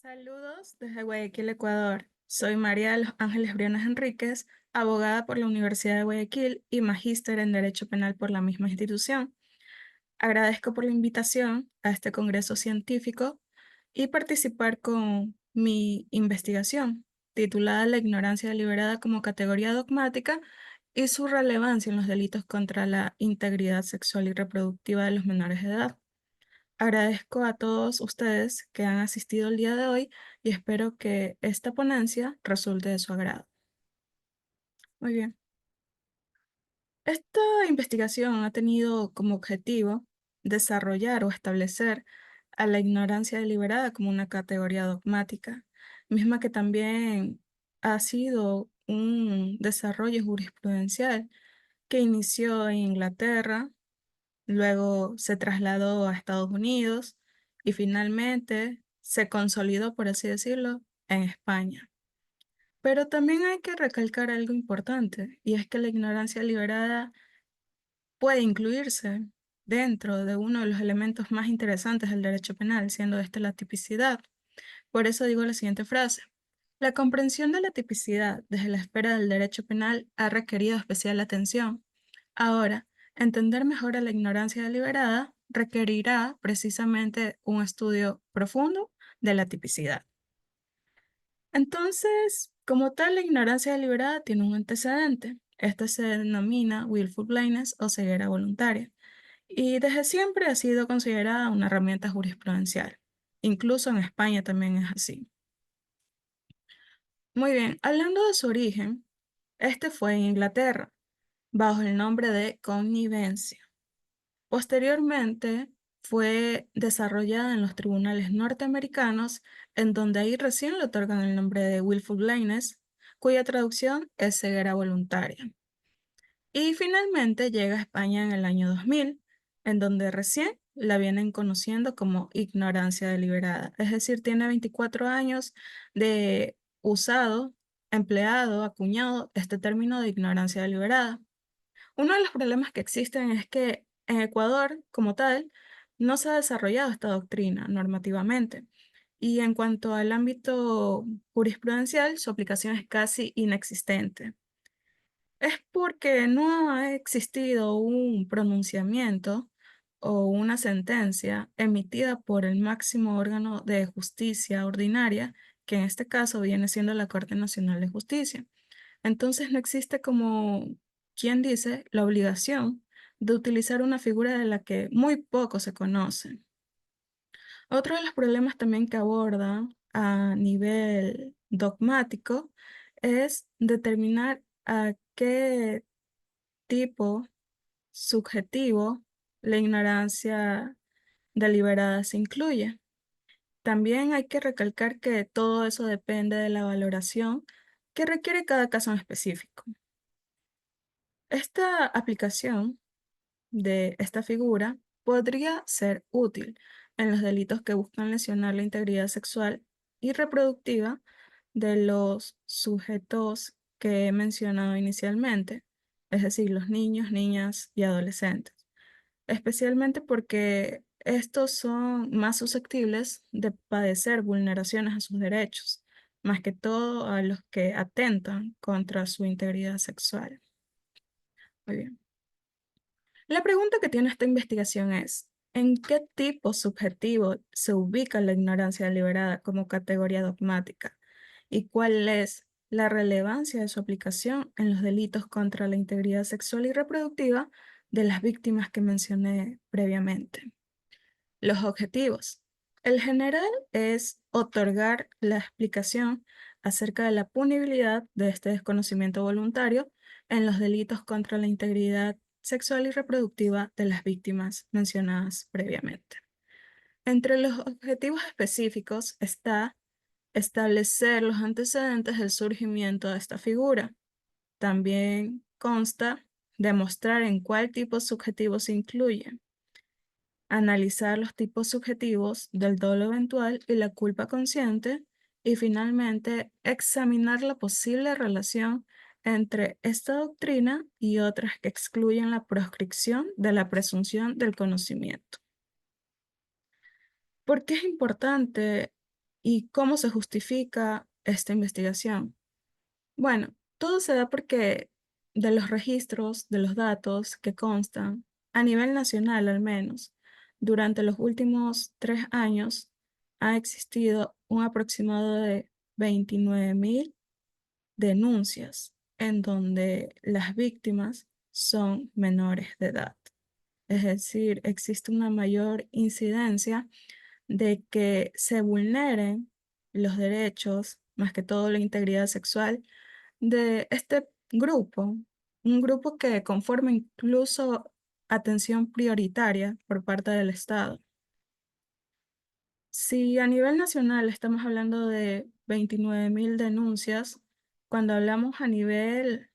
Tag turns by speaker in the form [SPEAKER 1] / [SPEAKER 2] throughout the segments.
[SPEAKER 1] Saludos desde Guayaquil, Ecuador. Soy María de los Ángeles Briones Enríquez, abogada por la Universidad de Guayaquil y magíster en Derecho Penal por la misma institución. Agradezco por la invitación a este congreso científico y participar con mi investigación, titulada La ignorancia deliberada como categoría dogmática y su relevancia en los delitos contra la integridad sexual y reproductiva de los menores de edad. Agradezco a todos ustedes que han asistido el día de hoy y espero que esta ponencia resulte de su agrado. Muy bien. Esta investigación ha tenido como objetivo desarrollar o establecer a la ignorancia deliberada como una categoría dogmática, misma que también ha sido un desarrollo jurisprudencial que inició en Inglaterra. Luego se trasladó a Estados Unidos y finalmente se consolidó, por así decirlo, en España. Pero también hay que recalcar algo importante, y es que la ignorancia liberada puede incluirse dentro de uno de los elementos más interesantes del derecho penal, siendo esta la tipicidad. Por eso digo la siguiente frase. La comprensión de la tipicidad desde la esfera del derecho penal ha requerido especial atención. Ahora, entender mejor a la ignorancia deliberada requerirá precisamente un estudio profundo de la tipicidad. Entonces, como tal, la ignorancia deliberada tiene un antecedente. Este se denomina willful blindness o ceguera voluntaria, y desde siempre ha sido considerada una herramienta jurisprudencial. Incluso en España también es así. Muy bien, hablando de su origen, este fue en Inglaterra, bajo el nombre de connivencia. Posteriormente, fue desarrollada en los tribunales norteamericanos, en donde ahí recién le otorgan el nombre de willful blindness, cuya traducción es ceguera voluntaria. Y finalmente llega a España en el año 2000, en donde recién la vienen conociendo como ignorancia deliberada. Es decir, tiene 24 años de usado, empleado, acuñado este término de ignorancia deliberada. Uno de los problemas que existen es que en Ecuador, como tal, no se ha desarrollado esta doctrina normativamente. Y en cuanto al ámbito jurisprudencial, su aplicación es casi inexistente. Es porque no ha existido un pronunciamiento o una sentencia emitida por el máximo órgano de justicia ordinaria, que en este caso viene siendo la Corte Nacional de Justicia. Entonces no existe, como quien dice, la obligación de utilizar una figura de la que muy poco se conoce. Otro de los problemas también que aborda a nivel dogmático es determinar a qué tipo subjetivo la ignorancia deliberada se incluye. También hay que recalcar que todo eso depende de la valoración que requiere cada caso en específico. Esta aplicación de esta figura podría ser útil en los delitos que buscan lesionar la integridad sexual y reproductiva de los sujetos que he mencionado inicialmente, es decir, los niños, niñas y adolescentes, especialmente porque estos son más susceptibles de padecer vulneraciones a sus derechos, más que todo a los que atentan contra su integridad sexual. Muy bien. La pregunta que tiene esta investigación es, ¿en qué tipo subjetivo se ubica la ignorancia deliberada como categoría dogmática? ¿Y cuál es la relevancia de su aplicación en los delitos contra la integridad sexual y reproductiva de las víctimas que mencioné previamente? Los objetivos. El general es otorgar la explicación acerca de la punibilidad de este desconocimiento voluntario en los delitos contra la integridad sexual y reproductiva de las víctimas mencionadas previamente. Entre los objetivos específicos está establecer los antecedentes del surgimiento de esta figura. También consta demostrar en cuál tipo subjetivo se incluye, analizar los tipos subjetivos del dolo eventual y la culpa consciente, y finalmente examinar la posible relación entre esta doctrina y otras que excluyen la proscripción de la presunción del conocimiento. ¿Por qué es importante ¿Y cómo se justifica esta investigación? Bueno, todo se da porque de los registros, de los datos que constan, a nivel nacional al menos, durante los últimos 3 años ha existido un aproximado de 29.000 denuncias en donde las víctimas son menores de edad. Es decir, existe una mayor incidencia de que se vulneren los derechos, más que todo la integridad sexual, de este grupo, un grupo que conforma incluso atención prioritaria por parte del Estado. Si a nivel nacional estamos hablando de 29.000 denuncias, cuando hablamos a nivel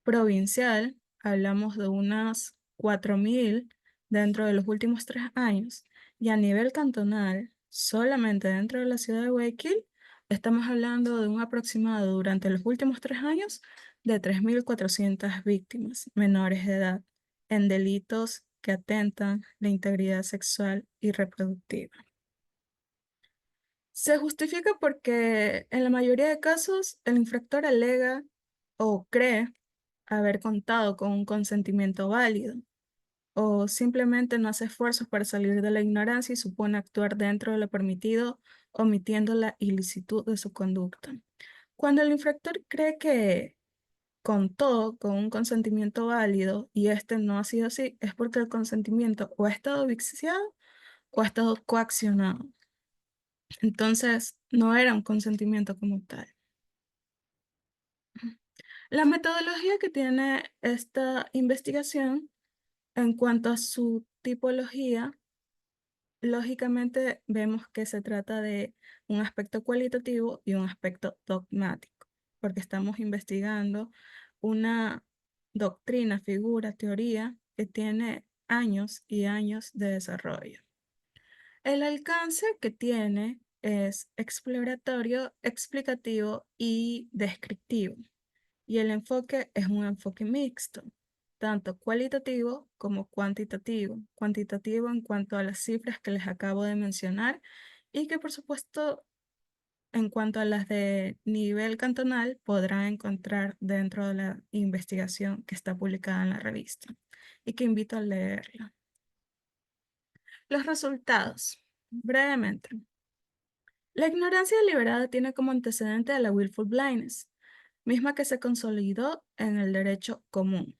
[SPEAKER 1] provincial, hablamos de unas 4.000 dentro de los últimos 3 años. Y a nivel cantonal, solamente dentro de la ciudad de Guayaquil, estamos hablando de un aproximado durante los últimos 3 años de 3.400 víctimas menores de edad en delitos que atentan la integridad sexual y reproductiva. Se justifica porque en la mayoría de casos el infractor alega o cree haber contado con un consentimiento válido o simplemente no hace esfuerzos para salir de la ignorancia y supone actuar dentro de lo permitido, omitiendo la ilicitud de su conducta. Cuando el infractor cree que contó con un consentimiento válido y este no ha sido así, es porque el consentimiento o ha estado viciado o ha estado coaccionado. Entonces, no era un consentimiento como tal. La metodología que tiene esta investigación en cuanto a su tipología, lógicamente vemos que se trata de un aspecto cualitativo y un aspecto dogmático, porque estamos investigando una doctrina, figura, teoría que tiene años y años de desarrollo. El alcance que tiene es exploratorio, explicativo y descriptivo. Y el enfoque es un enfoque mixto, tanto cualitativo como cuantitativo. Cuantitativo en cuanto a las cifras que les acabo de mencionar y que por supuesto en cuanto a las de nivel cantonal podrán encontrar dentro de la investigación que está publicada en la revista y que invito a leerla. Los resultados, brevemente. La ignorancia deliberada tiene como antecedente a la willful blindness, misma que se consolidó en el derecho común.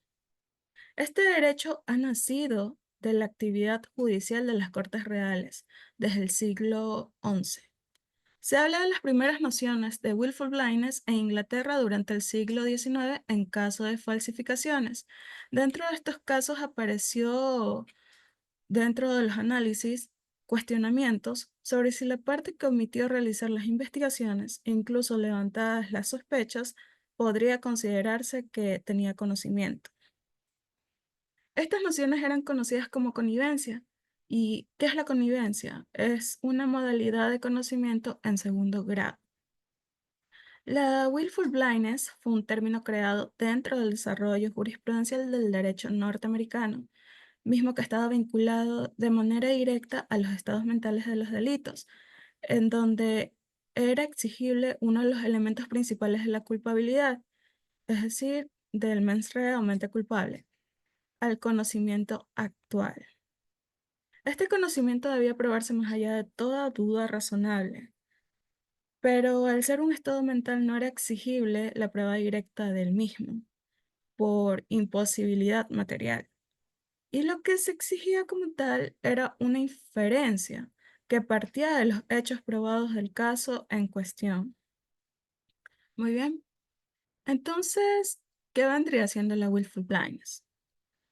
[SPEAKER 1] Este derecho ha nacido de la actividad judicial de las Cortes Reales desde el siglo XI. Se habla de las primeras nociones de willful blindness en Inglaterra durante el siglo XIX en caso de falsificaciones. Dentro de estos casos apareció, dentro de los análisis, cuestionamientos sobre si la parte que omitió realizar las investigaciones, incluso levantadas las sospechas, podría considerarse que tenía conocimiento. Estas nociones eran conocidas como connivencia. ¿Y qué es la connivencia? Es una modalidad de conocimiento en segundo grado. La willful blindness fue un término creado dentro del desarrollo jurisprudencial del derecho norteamericano, mismo que estaba vinculado de manera directa a los estados mentales de los delitos, en donde era exigible uno de los elementos principales de la culpabilidad, es decir, del mens rea o mente culpable, al conocimiento actual. Este conocimiento debía probarse más allá de toda duda razonable, pero al ser un estado mental no era exigible la prueba directa del mismo, por imposibilidad material. Y lo que se exigía como tal era una inferencia que partía de los hechos probados del caso en cuestión. Muy bien. Entonces, ¿qué vendría siendo la willful blindness?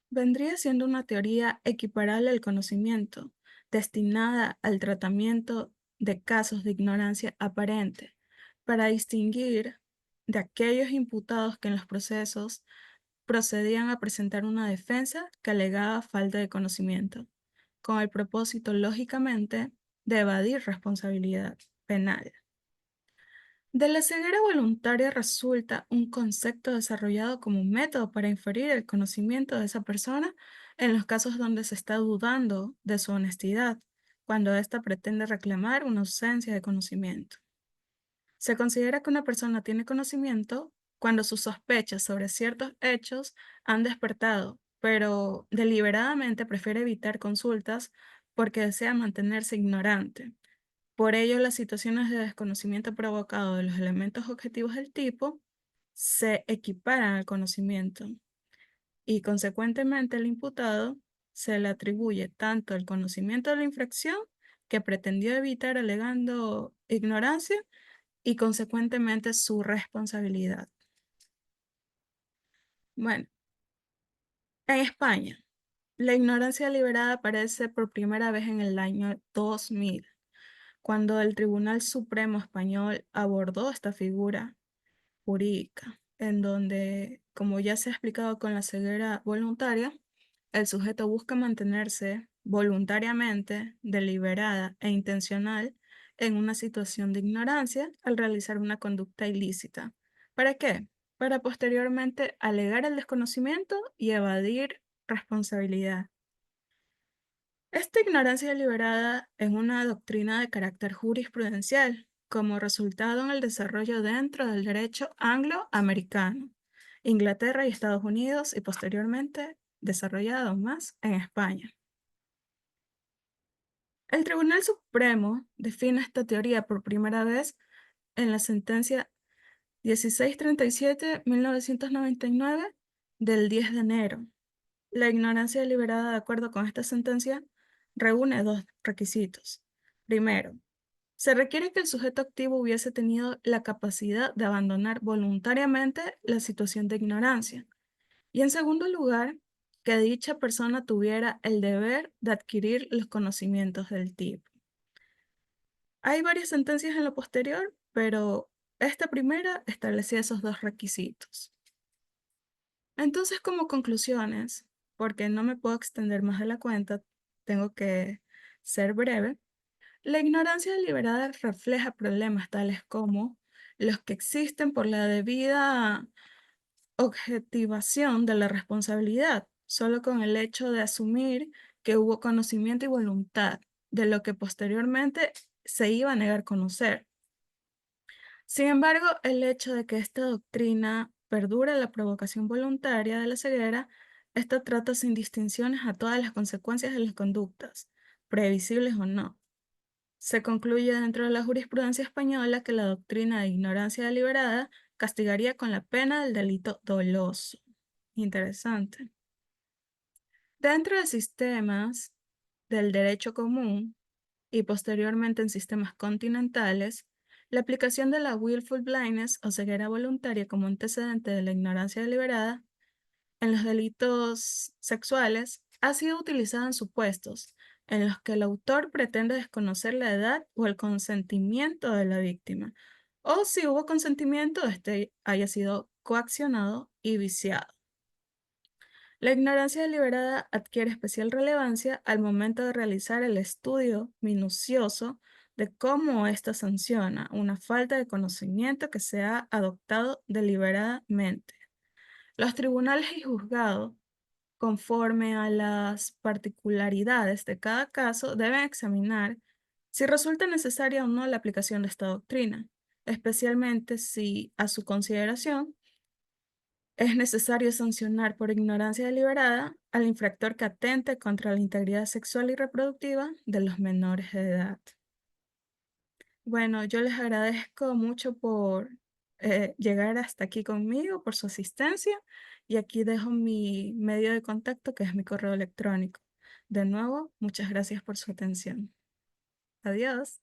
[SPEAKER 1] Vendría siendo una teoría equiparable al conocimiento, destinada al tratamiento de casos de ignorancia aparente, para distinguir de aquellos imputados que en los procesos procedían a presentar una defensa que alegaba falta de conocimiento, con el propósito, lógicamente, de evadir responsabilidad penal. De la ceguera voluntaria resulta un concepto desarrollado como un método para inferir el conocimiento de esa persona en los casos donde se está dudando de su honestidad, cuando ésta pretende reclamar una ausencia de conocimiento. Se considera que una persona tiene conocimiento cuando sus sospechas sobre ciertos hechos han despertado, pero deliberadamente prefiere evitar consultas porque desea mantenerse ignorante. Por ello, las situaciones de desconocimiento provocado de los elementos objetivos del tipo se equiparan al conocimiento y, consecuentemente, al imputado se le atribuye tanto el conocimiento de la infracción que pretendió evitar alegando ignorancia y, consecuentemente, su responsabilidad. Bueno, en España, la ignorancia deliberada aparece por primera vez en el año 2000, cuando el Tribunal Supremo Español abordó esta figura jurídica, en donde, como ya se ha explicado con la ceguera voluntaria, el sujeto busca mantenerse voluntariamente, deliberada e intencional en una situación de ignorancia al realizar una conducta ilícita. ¿Para qué? Para posteriormente alegar el desconocimiento y evadir responsabilidad. Esta ignorancia deliberada es una doctrina de carácter jurisprudencial, como resultado en el desarrollo dentro del derecho angloamericano, Inglaterra y Estados Unidos, y posteriormente desarrollado más en España. El Tribunal Supremo define esta teoría por primera vez en la sentencia 1637-1999 del 10 de enero. La ignorancia deliberada, de acuerdo con esta sentencia, reúne dos requisitos. Primero, se requiere que el sujeto activo hubiese tenido la capacidad de abandonar voluntariamente la situación de ignorancia. Y en segundo lugar, que dicha persona tuviera el deber de adquirir los conocimientos del tipo. Hay varias sentencias en lo posterior, pero esta primera establecía esos dos requisitos. Entonces, como conclusiones, porque no me puedo extender más de la cuenta, tengo que ser breve. La ignorancia deliberada refleja problemas tales como los que existen por la debida objetivación de la responsabilidad, solo con el hecho de asumir que hubo conocimiento y voluntad de lo que posteriormente se iba a negar conocer. Sin embargo, el hecho de que esta doctrina perdura la provocación voluntaria de la ceguera, esta trata sin distinciones a todas las consecuencias de las conductas, previsibles o no. Se concluye dentro de la jurisprudencia española que la doctrina de ignorancia deliberada castigaría con la pena del delito doloso. Interesante. Dentro de sistemas del derecho común y posteriormente en sistemas continentales, la aplicación de la willful blindness o ceguera voluntaria como antecedente de la ignorancia deliberada en los delitos sexuales ha sido utilizada en supuestos en los que el autor pretende desconocer la edad o el consentimiento de la víctima, o si hubo consentimiento, este haya sido coaccionado y viciado. La ignorancia deliberada adquiere especial relevancia al momento de realizar el estudio minucioso de cómo ésta sanciona una falta de conocimiento que se ha adoptado deliberadamente. Los tribunales y juzgados, conforme a las particularidades de cada caso, deben examinar si resulta necesaria o no la aplicación de esta doctrina, especialmente si a su consideración es necesario sancionar por ignorancia deliberada al infractor que atente contra la integridad sexual y reproductiva de los menores de edad. Bueno, yo les agradezco mucho por llegar hasta aquí conmigo, por su asistencia, y aquí dejo mi medio de contacto, que es mi correo electrónico. De nuevo, muchas gracias por su atención. Adiós.